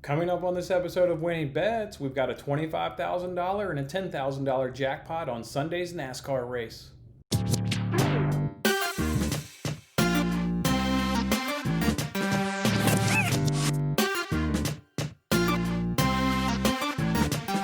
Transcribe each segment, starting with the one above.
Coming up on this episode of Winning Bets, we've got a $25,000 and a $10,000 jackpot on Sunday's NASCAR race.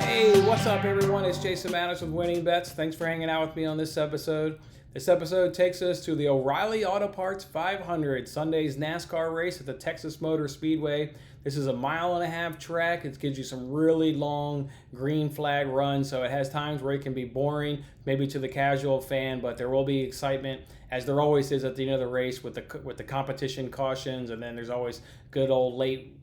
Hey, what's up everyone? It's Jason Manis with Winning Bets. Thanks for hanging out with me on this episode. This episode takes us to the O'Reilly Auto Parts 500, Sunday's NASCAR race at the Texas Motor Speedway. This is a 1.5-mile track. It gives you some really long green flag runs, so it has times where it can be boring, maybe to the casual fan, but there will be excitement, as there always is at the end of the race with the competition cautions, and then there's always good old late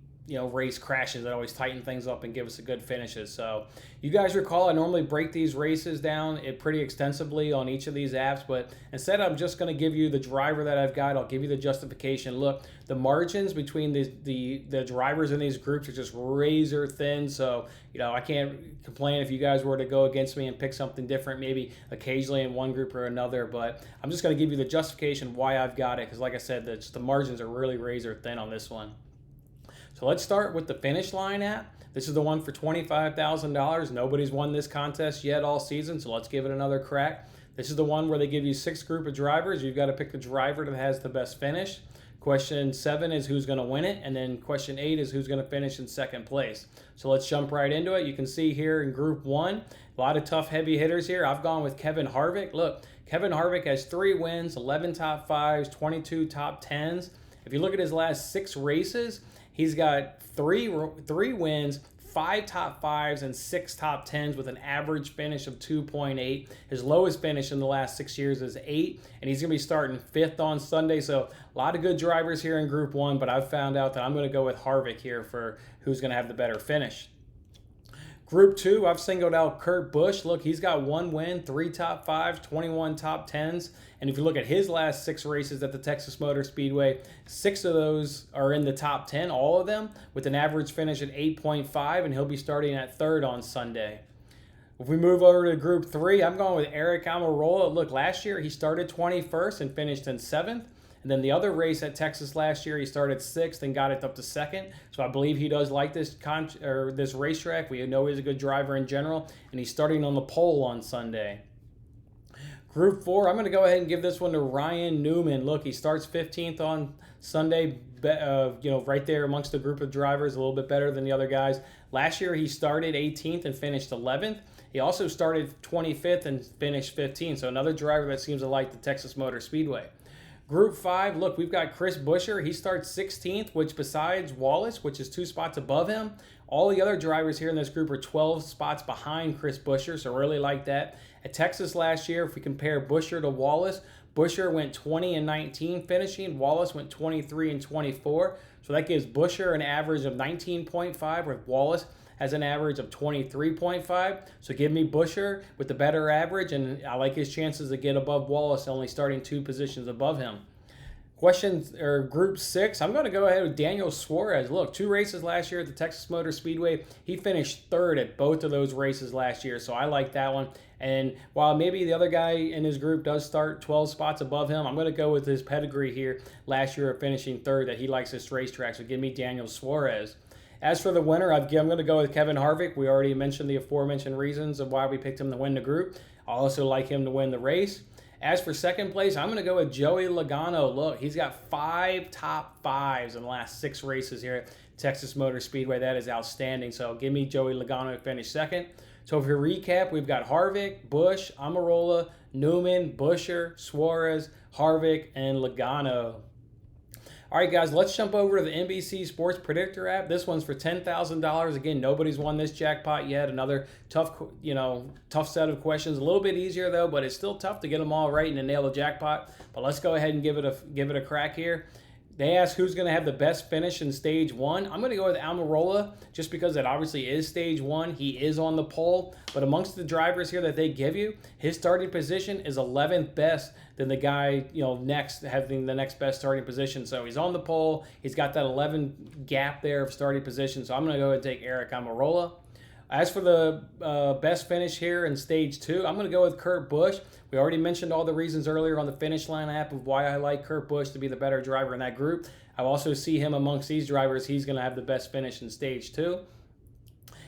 race crashes that always tighten things up and give us a good finishes. So you guys recall I normally break these races down pretty extensively on each of these apps, but instead I'm just going to give you the driver that I've got. I'll give you the justification. Look, the margins between the drivers in these groups are just razor thin, so I can't complain if you guys were to go against me and pick something different, maybe occasionally in one group or another, but I'm just going to give you the justification why I've got it, because like I said, the margins are really razor thin on this one. So let's start with the Finish Line app. This is the one for $25,000. Nobody's won this contest yet all season, so let's give it another crack. This is the one where they give you 6 group of drivers. You've got to pick the driver that has the best finish. Question 7 is who's going to win it, and then question 8 is who's going to finish in second place. So let's jump right into it. You can see here in Group 1, a lot of tough heavy hitters here. I've gone with Kevin Harvick. Look, Kevin Harvick has 3 wins, 11 top 5s, 22 top 10s. If you look at his last 6 races, he's got 3 wins, 5 top 5s, and 6 top 10s with an average finish of 2.8. His lowest finish in the last 6 years is 8, and he's going to be starting 5th on Sunday. So a lot of good drivers here in Group 1, but I've found out that I'm going to go with Harvick here for who's going to have the better finish. Group 2, I've singled out Kurt Busch. Look, he's got 1 win, 3 top 5s, 21 top 10s. And if you look at his last 6 races at the Texas Motor Speedway, 6 of those are in the top 10, all of them, with an average finish at 8.5, and he'll be starting at 3rd on Sunday. If we move over to Group 3, I'm going with Erik Jones. Look, last year he started 21st and finished in 7th. And then the other race at Texas last year, he started 6th and got it up to 2nd. So I believe he does like this racetrack. We know he's a good driver in general, and he's starting on the pole on Sunday. Group 4, I'm going to go ahead and give this one to Ryan Newman. Look, he starts 15th on Sunday, right there amongst the group of drivers, a little bit better than the other guys. Last year, he started 18th and finished 11th. He also started 25th and finished 15th. So another driver that seems to like the Texas Motor Speedway. Group 5, look, we've got Chris Buescher. He starts 16th, which besides Wallace, which is 2 spots above him, all the other drivers here in this group are 12 spots behind Chris Buescher, so really like that. At Texas last year, if we compare Buescher to Wallace, Buescher went 20 and 19 finishing. Wallace went 23 and 24. So that gives Buescher an average of 19.5, where Wallace has an average of 23.5. So give me Buescher with the better average, and I like his chances to get above Wallace, only starting 2 positions above him. Group 6, I'm going to go ahead with Daniel Suarez. Look, 2 races last year at the Texas Motor Speedway. He finished 3rd at both of those races last year, so I like that one. And while maybe the other guy in his group does start 12 spots above him, I'm going to go with his pedigree here last year of finishing 3rd, that he likes this racetrack, so give me Daniel Suarez. As for the winner, I'm going to go with Kevin Harvick. We already mentioned the aforementioned reasons of why we picked him to win the group. I also like him to win the race. As for second place, I'm going to go with Joey Logano. Look, he's got 5 top 5s in the last 6 races here at Texas Motor Speedway. That is outstanding. So give me Joey Logano to finish 2nd. So if we recap, we've got Harvick, Busch, Almirola, Newman, Buescher, Suarez, Harvick, and Logano. All right, guys, let's jump over to the NBC Sports Predictor app. This one's for $10,000. Again, nobody's won this jackpot yet. Another tough set of questions. A little bit easier though, but it's still tough to get them all right and to nail the jackpot. But let's go ahead and give it a crack here. They ask who's going to have the best finish in Stage 1. I'm going to go with Almirola just because it obviously is Stage 1. He is on the pole. But amongst the drivers here that they give you, his starting position is 11th best than the guy next, having the next best starting position. So he's on the pole. He's got that 11 gap there of starting position. So I'm going to go ahead and take Erik Almirola. As for the best finish here in Stage 2, I'm going to go with Kurt Busch. We already mentioned all the reasons earlier on the Finish Line app of why I like Kurt Busch to be the better driver in that group. I also see him amongst these drivers. He's going to have the best finish in stage 2.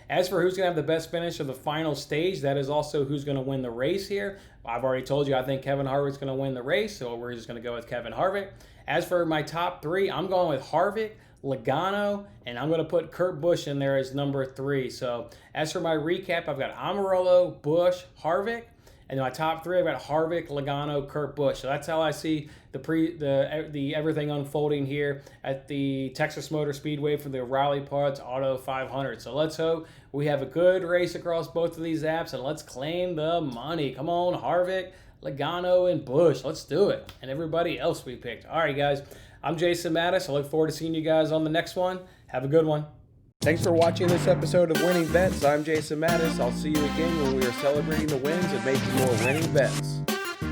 As for who's going to have the best finish of the final stage, that is also who's going to win the race here. I've already told you I think Kevin Harvick's going to win the race, so we're just going to go with Kevin Harvick. As for my top 3, I'm going with Harvick, Logano, and I'm going to put Kurt Busch in there as number 3. So as for my recap, I've got Amarillo, Busch, Harvick. And my top 3, I've got Harvick, Logano, Kurt Busch. So that's how I see the everything unfolding here at the Texas Motor Speedway for the O'Reilly Parts Auto 500. So let's hope we have a good race across both of these apps, and let's claim the money. Come on, Harvick, Logano, and Busch. Let's do it. And everybody else we picked. All right, guys. I'm Jason Mattis. I look forward to seeing you guys on the next one. Have a good one. Thanks for watching this episode of Winning Bets. I'm Jason Mattis. I'll see you again when we are celebrating the wins and making more winning bets.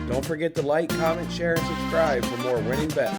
Don't forget to like, comment, share, and subscribe for more winning bets.